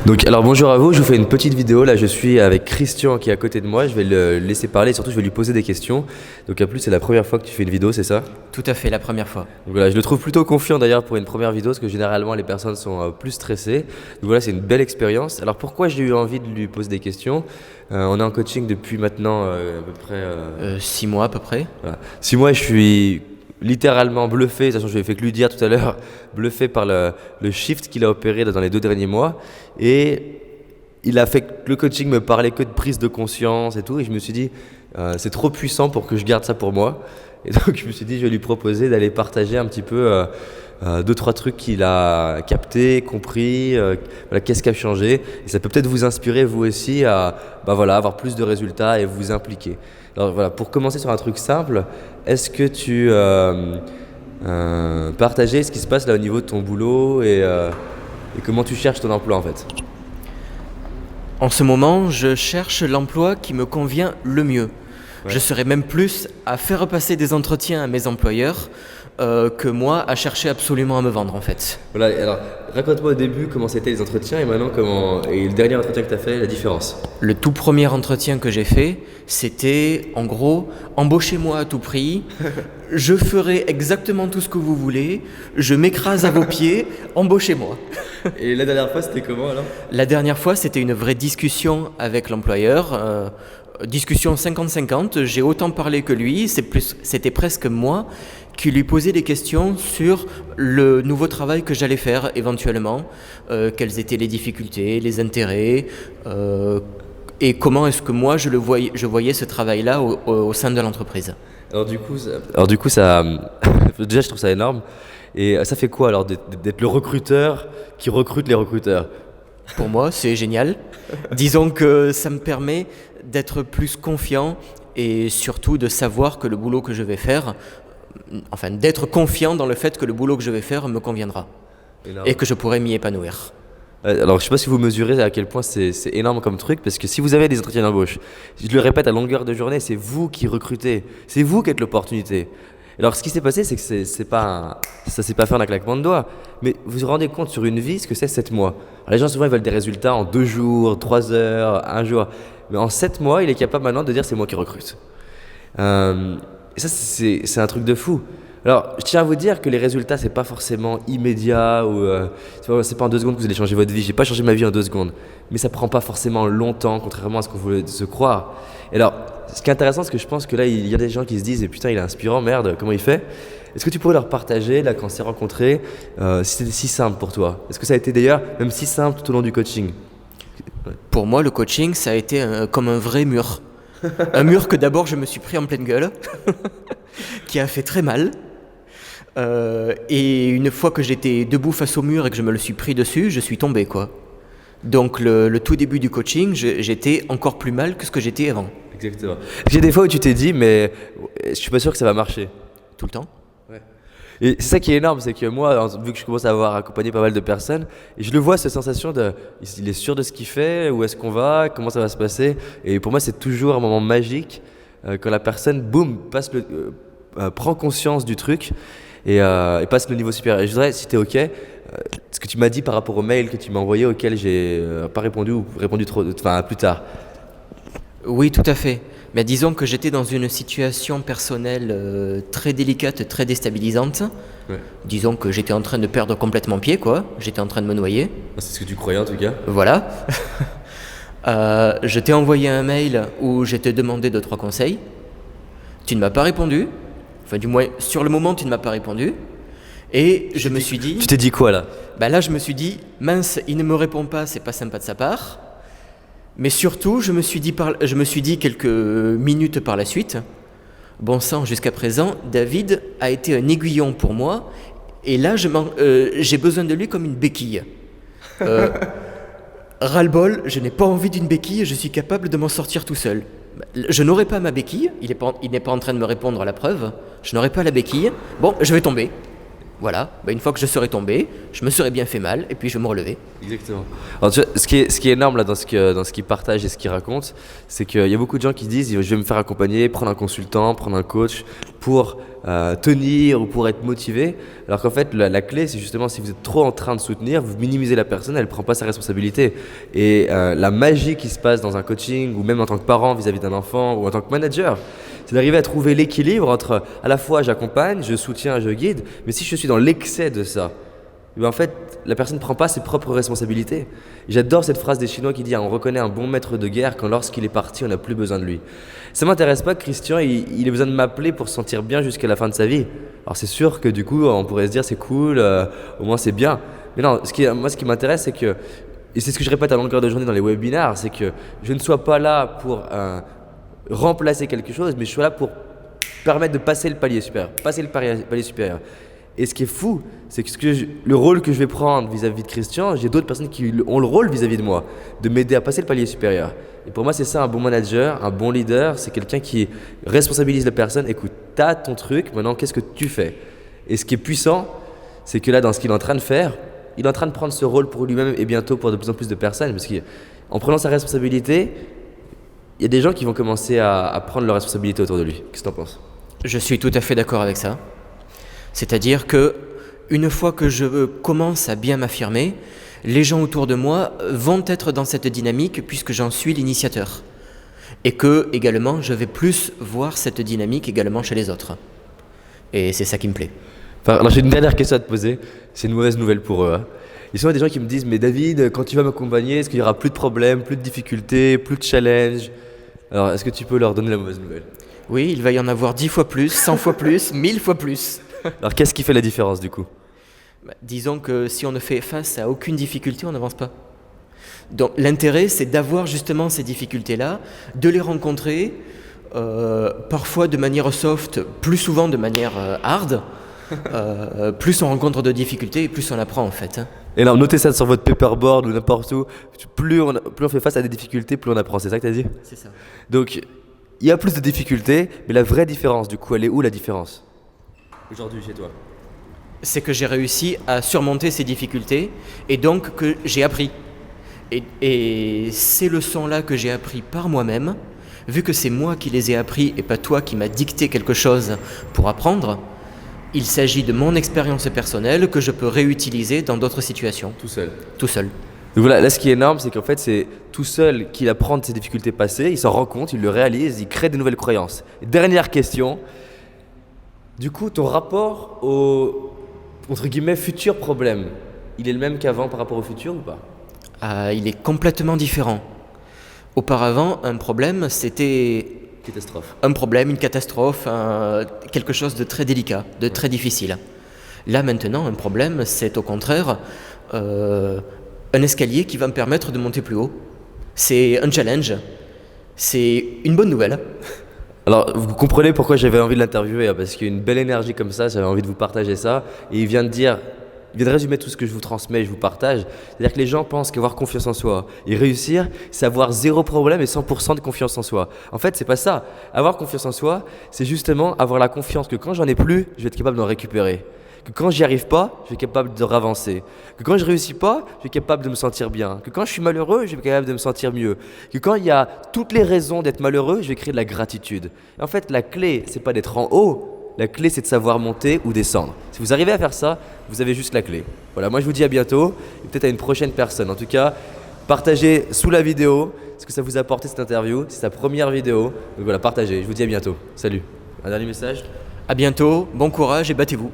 Donc, alors bonjour à vous, je vous fais une petite vidéo. Là, je suis avec Christian qui est à côté de moi. Je vais le laisser parler et surtout, je vais lui poser des questions. Donc, en plus, c'est la première fois que tu fais une vidéo, c'est ça? Tout à fait, la première fois. Donc, voilà, je le trouve plutôt confiant d'ailleurs pour une première vidéo parce que généralement, les personnes sont plus stressées. Donc, voilà, c'est une belle expérience. Alors, pourquoi j'ai eu envie de lui poser des questions? On est en coaching depuis maintenant à peu près 6 mois à peu près. voilà. 6 mois, je suis littéralement bluffé, sachant que je l'ai fait que lui dire tout à l'heure, bluffé par le shift qu'il a opéré dans les 2 derniers mois. Et il a fait que le coaching me parlait que de prise de conscience et tout. Et je me suis dit, c'est trop puissant pour que je garde ça pour moi. Et donc je me suis dit, je vais lui proposer d'aller partager un petit peu 2-3 trucs qu'il a capté, compris, voilà, qu'est-ce qui a changé. Et ça peut peut-être vous inspirer vous aussi à avoir plus de résultats et vous impliquer. Alors voilà, pour commencer sur un truc simple, est-ce que tu partageais ce qui se passe là au niveau de ton boulot et comment tu cherches ton emploi en fait? En ce moment, je cherche l'emploi qui me convient le mieux. Ouais. Je serais même plus à faire passer des entretiens à mes employeurs que moi à chercher absolument à me vendre en fait. Voilà, alors raconte-moi au début comment c'était les entretiens et maintenant et le dernier entretien que tu as fait, la différence. Le tout premier entretien que j'ai fait, c'était en gros, embauchez-moi à tout prix, je ferai exactement tout ce que vous voulez, je m'écrase à vos pieds, embauchez-moi. Et la dernière fois, c'était comment alors? La dernière fois, c'était une vraie discussion avec l'employeur, discussion 50-50, j'ai autant parlé que lui, c'était presque moi qui lui posais des questions sur le nouveau travail que j'allais faire éventuellement, quelles étaient les difficultés, les intérêts, et comment est-ce que moi je voyais ce travail-là au sein de l'entreprise. Alors du coup, ça déjà je trouve ça énorme. Et ça fait quoi alors d'être le recruteur qui recrute les recruteurs? Pour moi, c'est génial. Disons que ça me permet d'être plus confiant et surtout de savoir que le boulot que je vais faire, enfin d'être confiant dans le fait que le boulot que je vais faire me conviendra Énorme. et que je pourrai m'y épanouir. Alors je sais pas si vous mesurez à quel point c'est énorme comme truc, parce que si vous avez des entretiens d'embauche, je le répète à longueur de journée, c'est vous qui recrutez, c'est vous qui êtes l'opportunité. Alors ce qui s'est passé, c'est que ça s'est pas fait en un claquement de doigts, mais vous vous rendez compte sur une vie ce que c'est 7 mois. Alors, les gens souvent ils veulent des résultats en 2 jours, 3 heures, 1 jour, mais en 7 mois il est capable maintenant de dire c'est moi qui recrute. Et ça c'est un truc de fou. Alors je tiens à vous dire que les résultats c'est pas forcément immédiat ou c'est pas en 2 secondes que vous allez changer votre vie. J'ai pas changé ma vie en 2 secondes, mais ça prend pas forcément longtemps contrairement à ce qu'on voulait se croire. Et alors ce qui est intéressant, c'est que je pense que là, il y a des gens qui se disent « Putain, il est inspirant, merde, comment il fait ?» Est-ce que tu pourrais leur partager, là, quand on s'est rencontrés, si c'était si simple pour toi? Est-ce que ça a été d'ailleurs même si simple tout au long du coaching? Pour moi, le coaching, ça a été comme un vrai mur. Un mur que d'abord je me suis pris en pleine gueule, qui a fait très mal. Et une fois que j'étais debout face au mur et que je me le suis pris dessus, je suis tombé, quoi. Donc le tout début du coaching, j'étais encore plus mal que ce que j'étais avant. Exactement. Parce qu'il y a des fois où tu t'es dit, mais je suis pas sûr que ça va marcher. Tout le temps. Ouais. Et c'est ça qui est énorme, c'est que moi, vu que je commence à avoir accompagné pas mal de personnes, et je le vois, cette sensation de, il est sûr de ce qu'il fait, où est-ce qu'on va, comment ça va se passer. Et pour moi, c'est toujours un moment magique quand la personne, boum, prend conscience du truc et passe le niveau supérieur. Et je voudrais, si t'es ok, ce que tu m'as dit par rapport au mail que tu m'as envoyé, auquel j'ai pas répondu ou répondu plus tard. Oui, tout à fait. Mais disons que j'étais dans une situation personnelle très délicate, très déstabilisante. Ouais. Disons que j'étais en train de perdre complètement pied, quoi. J'étais en train de me noyer. C'est ce que tu croyais en tout cas. Voilà. Je t'ai envoyé un mail où je t'ai demandé 2-3 conseils. Tu ne m'as pas répondu. Enfin, du moins, sur le moment, tu ne m'as pas répondu. Et je me suis dit... Tu t'es dit quoi là? Là, je me suis dit, mince, il ne me répond pas, c'est pas sympa de sa part. Mais surtout, je me suis dit quelques minutes par la suite, bon sang, jusqu'à présent, David a été un aiguillon pour moi, et là, j'ai besoin de lui comme une béquille. Ras-le-bol, je n'ai pas envie d'une béquille, je suis capable de m'en sortir tout seul. Je n'aurai pas ma béquille, il n'est pas en train de me répondre à la preuve, je n'aurai pas la béquille, bon, je vais tomber. Voilà, une fois que je serai tombé, je me serais bien fait mal et puis je vais me relever. Exactement. Alors, tu vois, ce qui est énorme là dans ce qu'il partage et ce qu'il raconte, c'est qu'il y a beaucoup de gens qui disent je vais me faire accompagner, prendre un consultant, prendre un coach pour tenir ou pour être motivé. Alors qu'en fait, la clé, c'est justement si vous êtes trop en train de soutenir, vous minimisez la personne, elle ne prend pas sa responsabilité. Et la magie qui se passe dans un coaching ou même en tant que parent vis-à-vis d'un enfant ou en tant que manager, c'est d'arriver à trouver l'équilibre entre à la fois j'accompagne, je soutiens, je guide, mais si je suis dans l'excès de ça, eh bien en fait, la personne ne prend pas ses propres responsabilités. J'adore cette phrase des Chinois qui dit on reconnaît un bon maître de guerre quand lorsqu'il est parti, on n'a plus besoin de lui. Ça ne m'intéresse pas que Christian il ait besoin de m'appeler pour se sentir bien jusqu'à la fin de sa vie. Alors c'est sûr que du coup, on pourrait se dire c'est cool, au moins c'est bien. Mais non, moi ce qui m'intéresse, c'est que, et c'est ce que je répète à longueur de journée dans les webinaires, c'est que je ne sois pas là pour remplacer quelque chose, mais je suis là pour permettre de passer le palier supérieur, palier supérieur. Et ce qui est fou, c'est que, le rôle que je vais prendre vis-à-vis de Christian, j'ai d'autres personnes qui ont le rôle vis-à-vis de moi, de m'aider à passer le palier supérieur. Et pour moi, c'est ça un bon manager, un bon leader, c'est quelqu'un qui responsabilise la personne. Écoute, t'as ton truc, maintenant qu'est-ce que tu fais? Et ce qui est puissant, c'est que là, dans ce qu'il est en train de faire, il est en train de prendre ce rôle pour lui-même et bientôt pour de plus en plus de personnes. Parce qu'en prenant sa responsabilité, il y a des gens qui vont commencer à prendre leur responsabilité autour de lui. Qu'est-ce que tu en penses? Je suis tout à fait d'accord avec ça. C'est-à-dire que une fois que je commence à bien m'affirmer, les gens autour de moi vont être dans cette dynamique puisque j'en suis l'initiateur. Et que également, je vais plus voir cette dynamique également chez les autres. Et c'est ça qui me plaît. Alors j'ai une dernière question à te poser. C'est une mauvaise nouvelle pour eux. Il y a des gens qui me disent mais David, quand tu vas m'accompagner, est-ce qu'il y aura plus de problèmes, plus de difficultés, plus de challenges? Alors est-ce que tu peux leur donner la mauvaise nouvelle? Oui, il va y en avoir 10 fois plus, 100 fois plus, 1000 fois plus. Alors qu'est-ce qui fait la différence du coup? Disons que si on ne fait face à aucune difficulté, on n'avance pas. Donc l'intérêt, c'est d'avoir justement ces difficultés-là, de les rencontrer, parfois de manière soft, plus souvent de manière hard. Plus on rencontre de difficultés, plus on apprend en fait. Et alors notez ça sur votre paperboard ou n'importe où. Plus on fait face à des difficultés, plus on apprend. C'est ça que tu as dit? C'est ça. Donc il y a plus de difficultés, mais la vraie différence du coup, elle est où la différence? Aujourd'hui chez toi? C'est que j'ai réussi à surmonter ces difficultés et donc que j'ai appris. Et ces leçons-là que j'ai appris par moi-même, vu que c'est moi qui les ai appris et pas toi qui m'as dicté quelque chose pour apprendre, il s'agit de mon expérience personnelle que je peux réutiliser dans d'autres situations. Tout seul. Tout seul. Donc voilà, là ce qui est énorme, c'est qu'en fait c'est tout seul qu'il apprend de ses difficultés passées, il s'en rend compte, il le réalise, il crée de nouvelles croyances. Et dernière question, du coup ton rapport au, entre guillemets, futur problème, il est le même qu'avant par rapport au futur ou pas? Il est complètement différent. Auparavant, un problème, c'était Catastrophe. un problème, une catastrophe, quelque chose de très délicat, de très difficile. Là maintenant, un problème, c'est au contraire un escalier qui va me permettre de monter plus haut. C'est un challenge, c'est une bonne nouvelle. Alors, vous comprenez pourquoi j'avais envie de l'interviewer, hein, parce qu'il y a une belle énergie comme ça, j'avais envie de vous partager ça. Et il vient de résumer tout ce que je vous transmets, je vous partage. C'est-à-dire que les gens pensent qu'avoir confiance en soi et réussir, c'est avoir 0 problème et 100% de confiance en soi. En fait, c'est pas ça. Avoir confiance en soi, c'est justement avoir la confiance que quand j'en ai plus, je vais être capable d'en récupérer. Que quand j'y arrive pas, je vais être capable de ravancer. Que quand je réussis pas, je vais être capable de me sentir bien. Que quand je suis malheureux, je vais être capable de me sentir mieux. Que quand il y a toutes les raisons d'être malheureux, je vais créer de la gratitude. Et en fait, la clé, c'est pas d'être en haut. La clé, c'est de savoir monter ou descendre. Si vous arrivez à faire ça, vous avez juste la clé. Voilà, moi je vous dis à bientôt et peut-être à une prochaine personne. En tout cas, partagez sous la vidéo ce que ça vous a apporté cette interview. C'est sa première vidéo. Donc voilà, partagez. Je vous dis à bientôt. Salut. Un dernier message? À bientôt, bon courage et battez-vous.